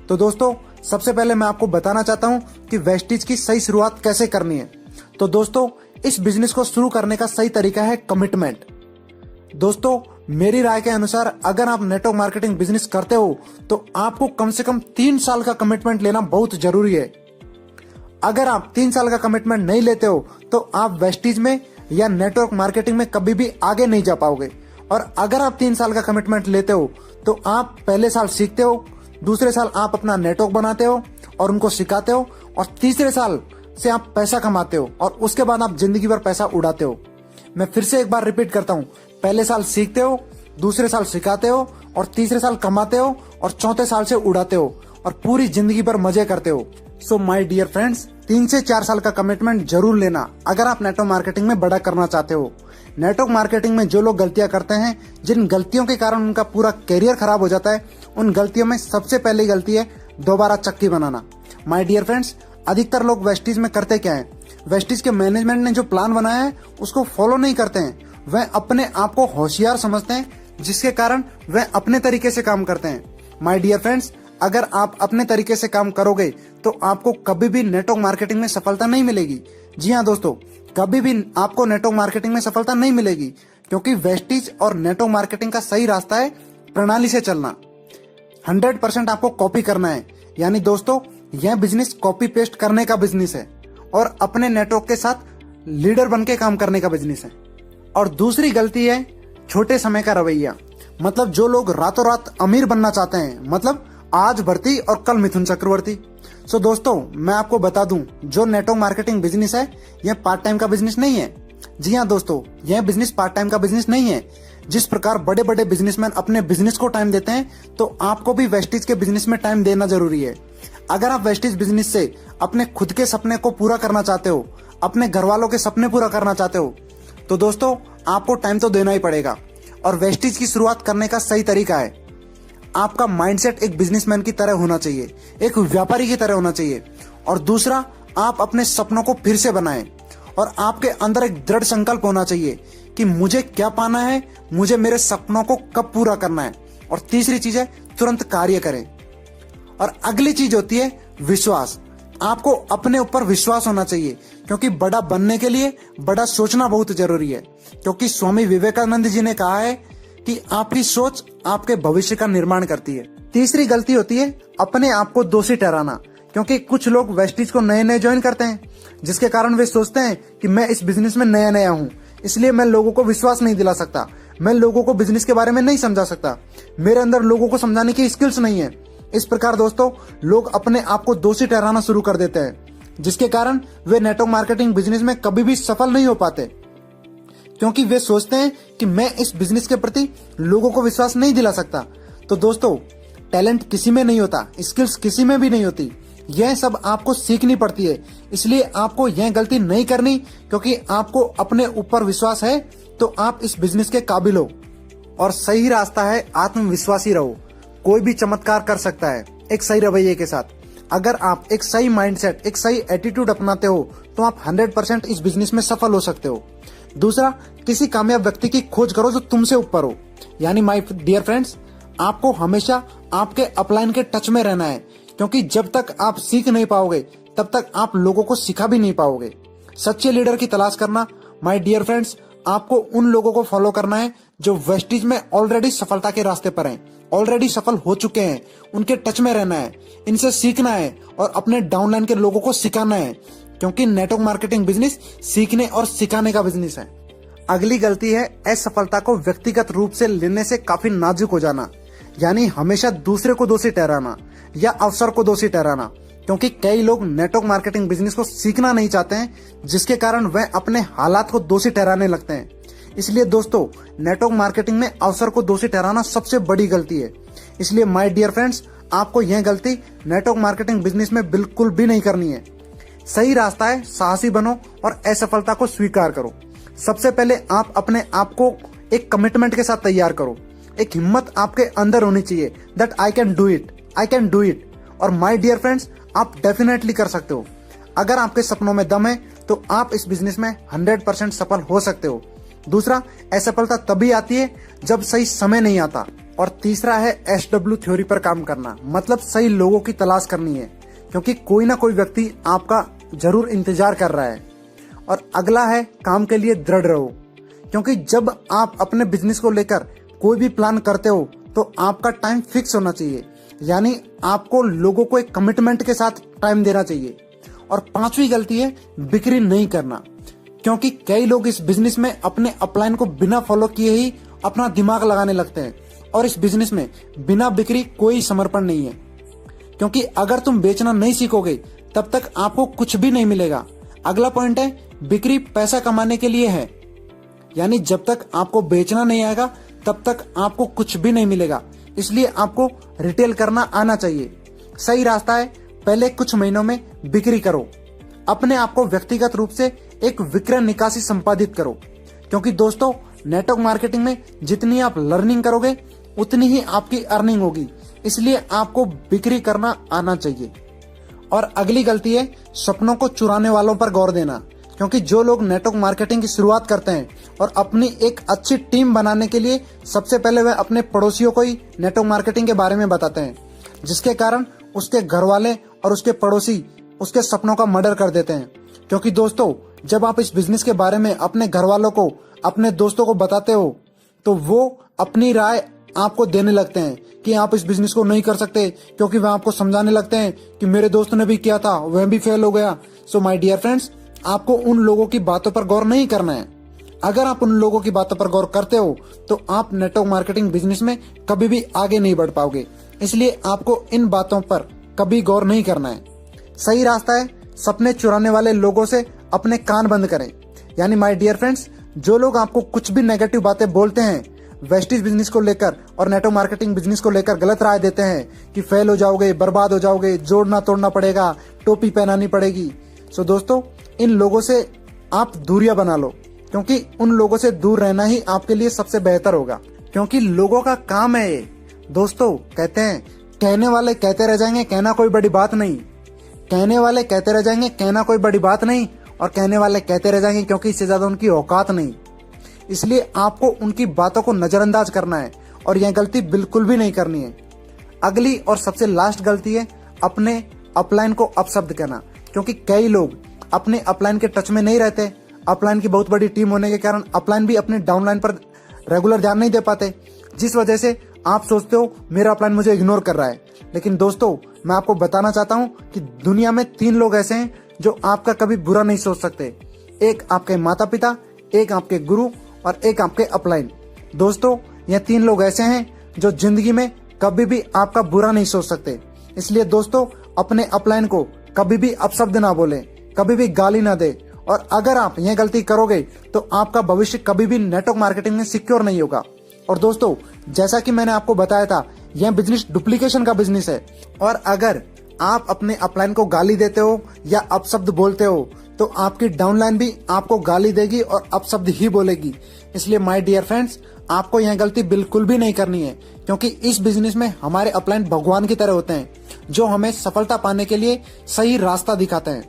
तो दोस्तों सबसे पहले मैं आपको बताना चाहता हूं कि वेस्टीज की सही शुरुआत कैसे करनी है। तो दोस्तों इस बिजनेस को शुरू करने का सही तरीका है कमिटमेंट। दोस्तों मेरी राय के अनुसार अगर आप नेटवर्क मार्केटिंग बिजनेस करते हो तो आपको कम से कम 3 साल का कमिटमेंट लेना बहुत जरूरी है। अगर आप 3 साल का कमिटमेंट नहीं लेते हो तो आप वेस्टीज में या नेटवर्क मार्केटिंग में कभी भी आगे नहीं जा पाओगे। और अगर आप 3 साल का कमिटमेंट लेते हो तो आप पहले साल सीखते हो, दूसरे साल आप अपना नेटवर्क बनाते हो और उनको सिखाते हो, और तीसरे साल से आप पैसा कमाते हो और उसके बाद आप जिंदगी भर पैसा उड़ाते हो। मैं फिर से एक बार रिपीट करता हूँ, पहले साल सीखते हो, दूसरे साल सिखाते हो और तीसरे साल कमाते हो और चौथे साल से उड़ाते हो और पूरी जिंदगी भर मजे करते हो। सो माय डियर फ्रेंड्स, 3 से 4 साल का कमिटमेंट जरूर लेना अगर आप नेटवर्क मार्केटिंग में बड़ा करना चाहते हो। नेटवर्क मार्केटिंग में जो लोग गलतियां करते हैं, जिन गलतियों के कारण उनका पूरा करियर खराब हो जाता है, उन गलतियों में सबसे पहली गलती है दोबारा चक्की बनाना। माय डियर फ्रेंड्स, अधिकतर लोग वेस्टीज में करते क्या है, वेस्टीज के मैनेजमेंट ने जो प्लान बनाया है उसको फॉलो नहीं करते हैं। वह अपने आप को होशियार समझते हैं, जिसके कारण वह अपने तरीके से काम करते हैं। माय डियर फ्रेंड्स, अगर आप अपने तरीके से काम करोगे तो आपको कभी भी नेटवर्क मार्केटिंग में सफलता नहीं मिलेगी। जी हाँ दोस्तों, कभी भी आपको नेटवर्क मार्केटिंग में सफलता नहीं मिलेगी, क्योंकि वेस्टीज और नेटवर्क मार्केटिंग का सही रास्ता है प्रणाली से चलना। 100% आपको कॉपी करना है। यानी दोस्तों यह बिजनेस कॉपी पेस्ट करने का बिजनेस है और अपने नेटवर्क के साथ लीडर बन के काम करने का बिजनेस है। और दूसरी गलती है छोटे समय का रवैया। मतलब जो लोग रातों रात अमीर बनना चाहते हैं, मतलब आज भर्ती और कल मिथुन चक्रवर्ती। सो दोस्तों मैं आपको बता दूं, जो नेटवर्क मार्केटिंग बिजनेस है यह पार्ट टाइम का बिजनेस नहीं है। जी हाँ दोस्तों, यह बिजनेस पार्ट टाइम का बिजनेस नहीं है। जिस प्रकार बड़े बड़े बिजनेसमैन अपने बिजनेस को टाइम देते हैं, तो आपको भी वेस्टीज के बिजनेस में टाइम देना जरूरी है। अगर आप वेस्टीज बिजनेस से अपने खुद के सपने को पूरा करना चाहते हो, अपने घर वालों के सपने पूरा करना चाहते हो, तो दोस्तों आपको टाइम तो देना ही पड़ेगा। और वेस्टीज की शुरुआत करने का सही तरीका है, आपका माइंडसेट एक बिजनेसमैन की तरह होना चाहिए, एक व्यापारी की तरह होना चाहिए। और दूसरा, आप अपने सपनों को फिर से बनाएं और आपके अंदर एक दृढ़ संकल्प होना चाहिए कि मुझे क्या पाना है, मुझे मेरे सपनों को कब पूरा करना है। और तीसरी चीज है तुरंत कार्य करें। और अगली चीज होती है विश्वास। आपको अपने ऊपर विश्वास होना चाहिए, क्योंकि बड़ा बनने के लिए बड़ा सोचना बहुत जरूरी है। क्योंकि स्वामी विवेकानंद जी ने कहा है कि आपकी सोच आपके भविष्य का निर्माण करती है। तीसरी गलती होती है अपने आप को दोषी ठहराना। क्योंकि कुछ लोग वेस्टीज को नए नए ज्वाइन करते हैं, जिसके कारण वे सोचते हैं कि मैं इस बिजनेस में नया नया हूँ, इसलिए मैं लोगों को विश्वास नहीं दिला सकता, मैं लोगों को बिजनेस के बारे में नहीं समझा सकता, मेरे अंदर लोगों को समझाने की स्किल्स नहीं है। इस प्रकार दोस्तों लोग अपने आप को दोषी ठहराना शुरू कर देते हैं, जिसके कारण वे नेटवर्क मार्केटिंग बिजनेस में कभी भी सफल नहीं हो पाते। क्योंकि वे सोचते हैं कि मैं इस बिजनेस के प्रति लोगों को विश्वास नहीं दिला सकता। तो दोस्तों टैलेंट किसी में नहीं होता, स्किल्स किसी में भी नहीं होती, यह सब आपको सीखनी पड़ती है। इसलिए आपको यह गलती नहीं करनी, क्योंकि आपको अपने ऊपर विश्वास है तो आप इस बिजनेस के काबिल हो। और सही रास्ता है आत्मविश्वासी रहो। कोई भी चमत्कार कर सकता है एक सही रवैये के साथ। अगर आप एक सही माइंडसेट, एक सही एटीट्यूड अपनाते हो तो आप 100% इस बिजनेस में सफल हो सकते हो। दूसरा, किसी कामयाब व्यक्ति की खोज करो जो तुमसे ऊपर हो। यानी माय डियर फ्रेंड्स, आपको हमेशा आपके अपलाइन के टच में रहना है, क्योंकि जब तक आप सीख नहीं पाओगे तब तक आप लोगों को सिखा भी नहीं पाओगे। सच्चे लीडर की तलाश करना माय डियर फ्रेंड्स, आपको उन लोगों को फॉलो करना है जो वेस्टीज में ऑलरेडी सफलता के रास्ते पर हैं, ऑलरेडी सफल हो चुके हैं। उनके टच में रहना है, इनसे सीखना है और अपने डाउनलाइन के लोगों को सिखाना है, क्योंकि नेटवर्क मार्केटिंग बिजनेस सीखने और सिखाने का बिजनेस है। अगली गलती है असफलता को व्यक्तिगत रूप से लेने से काफी नाजुक हो जाना। यानी हमेशा दूसरे को दोषी ठहराना या अवसर को दोषी ठहराना। क्योंकि कई लोग नेटवर्क मार्केटिंग बिजनेस को सीखना नहीं चाहते हैं, जिसके कारण वह अपने हालात को दोषी ठहराने लगते हैं। इसलिए दोस्तों नेटवर्क मार्केटिंग में अवसर को दोषी ठहराना सबसे बड़ी गलती है। इसलिए माय डियर फ्रेंड्स, आपको यह गलती नेटवर्क मार्केटिंग बिजनेस में बिल्कुल भी नहीं करनी है। सही रास्ता है साहसी बनो और असफलता को स्वीकार करो। सबसे पहले आप अपने आप को एक कमिटमेंट के साथ तैयार करो। एक हिम्मत आपके अंदर होनी चाहिए that I can do it, I can do it. और माय डियर फ्रेंड्स, आप डेफिनेटली कर सकते हो। अगर आपके सपनों में दम है तो आप इस बिजनेस में 100% सफल हो सकते हो। दूसरा, असफलता तभी आती है जब सही समय नहीं आता। और तीसरा है SW थ्योरी पर काम करना, मतलब सही लोगों की तलाश करनी है, क्योंकि कोई ना कोई व्यक्ति आपका जरूर इंतजार कर रहा है। और अगला है काम के लिए दृढ़ रहो, क्योंकि जब आप अपने बिजनेस को लेकर कोई भी प्लान करते हो तो आपका टाइम फिक्स होना चाहिए, यानी आपको लोगों को एक कमिटमेंट के साथ टाइम देना चाहिए। और पांचवी गलती है बिक्री नहीं करना, क्योंकि कई लोग इस बिजनेस में अपने अपलाइन को बिना फॉलो किए ही अपना दिमाग लगाने लगते हैं, और इस बिजनेस में बिना बिक्री कोई समर्पण नहीं है, क्योंकि अगर तुम बेचना नहीं सीखोगे तब तक आपको कुछ भी नहीं मिलेगा। अगला पॉइंट है बिक्री पैसा कमाने के लिए है, यानी जब तक आपको बेचना नहीं आएगा तब तक आपको कुछ भी नहीं मिलेगा, इसलिए आपको रिटेल करना आना चाहिए। सही रास्ता है पहले कुछ महीनों में बिक्री करो, अपने आप को व्यक्तिगत रूप से एक विक्रय निकासी संपादित करो, क्योंकि दोस्तों नेटवर्क मार्केटिंग में जितनी आप लर्निंग करोगे उतनी ही आपकी अर्निंग होगी, इसलिए आपको बिक्री करना आना चाहिए। और अगली गलती है सपनों को चुराने वालों पर गौर देना, क्योंकि जो लोग नेटवर्क मार्केटिंग की शुरुआत करते हैं और अपनी एक अच्छी टीम बनाने के लिए सबसे पहले वह अपने पड़ोसियों को ही नेटवर्क मार्केटिंग के बारे में बताते हैं, जिसके कारण उसके घर वाले और उसके पड़ोसी उसके सपनों का मर्डर कर देते हैं। क्योंकि दोस्तों जब आप इस बिजनेस के बारे में अपने घर वालों को, अपने दोस्तों को बताते हो तो वो अपनी राय आपको देने लगते हैं कि आप इस बिजनेस को नहीं कर सकते, क्योंकि वह आपको समझाने लगते हैं कि मेरे दोस्त ने भी किया था, वह भी फेल हो गया। सो माय डियर फ्रेंड्स, आपको उन लोगों की बातों पर गौर नहीं करना है। अगर आप उन लोगों की बातों पर गौर करते हो तो आप नेटवर्क मार्केटिंग बिजनेस में कभी भी आगे नहीं बढ़ पाओगे, इसलिए आपको इन बातों पर कभी गौर नहीं करना है। सही रास्ता है सपने चुराने वाले लोगों से अपने कान बंद करें, यानी माय डियर फ्रेंड्स, जो लोग आपको कुछ भी नेगेटिव बातें बोलते हैं, वेस्टीज बिजनेस को लेकर और नेटवर्क मार्केटिंग बिजनेस को लेकर गलत राय देते हैं कि फेल हो जाओगे, बर्बाद हो जाओगे, जोड़ना तोड़ना पड़ेगा, टोपी पहनानी पड़ेगी। सो दोस्तों इन लोगों से आप दूरियां बना लो, क्योंकि उन लोगों से दूर रहना ही आपके लिए सबसे बेहतर होगा, क्योंकि लोगों का काम है ये। दोस्तों कहते हैं कहने वाले कहते रह जाएंगे, कहना कोई बड़ी बात नहीं। कहने वाले कहते रह जाएंगे, कहना कोई बड़ी बात नहीं, और कहने वाले कहते रह जाएंगे क्योंकि इससे ज्यादा उनकी औकात नहीं। इसलिए आपको उनकी बातों को नजरअंदाज करना है और यह गलती बिल्कुल भी नहीं करनी है। अगली और सबसे लास्ट गलती है अपने अपलाइन को अपशब्द कहना, क्योंकि कई लोग अपने अपलाइन के टच में नहीं रहते। अपलाइन की बहुत बड़ी टीम होने के कारण अपलाइन भी अपने डाउनलाइन पर रेगुलर ध्यान नहीं दे पाते, जिस वजह से आप सोचते हो मेरा अपलाइन मुझे इग्नोर कर रहा है। लेकिन दोस्तों मैं आपको बताना चाहता हूं कि दुनिया में 3 लोग ऐसे हैं जो आपका कभी बुरा नहीं सोच सकते। एक आपके माता पिता, एक आपके गुरु और एक आपके अपलाइन। दोस्तों ये 3 लोग ऐसे हैं जो जिंदगी में कभी भी आपका बुरा नहीं सोच सकते। इसलिए दोस्तों अपने अपलाइन को कभी भी अपशब्द ना बोले, कभी भी गाली ना दे, और अगर आप यह गलती करोगे तो आपका भविष्य कभी भी नेटवर्क मार्केटिंग में सिक्योर नहीं होगा। और दोस्तों जैसा कि मैंने आपको बताया था, यह बिजनेस डुप्लीकेशन का बिजनेस है, और अगर आप अपने अपलाइन को गाली देते हो या अपशब्द बोलते हो तो आपकी डाउनलाइन भी आपको गाली देगी और अपशब्द ही बोलेगी। इसलिए माय डियर फ्रेंड्स, आपको यह गलती बिल्कुल भी नहीं करनी है, क्योंकि इस बिजनेस में हमारे अपलाइन भगवान की तरह होते हैं जो हमें सफलता पाने के लिए सही रास्ता दिखाते हैं।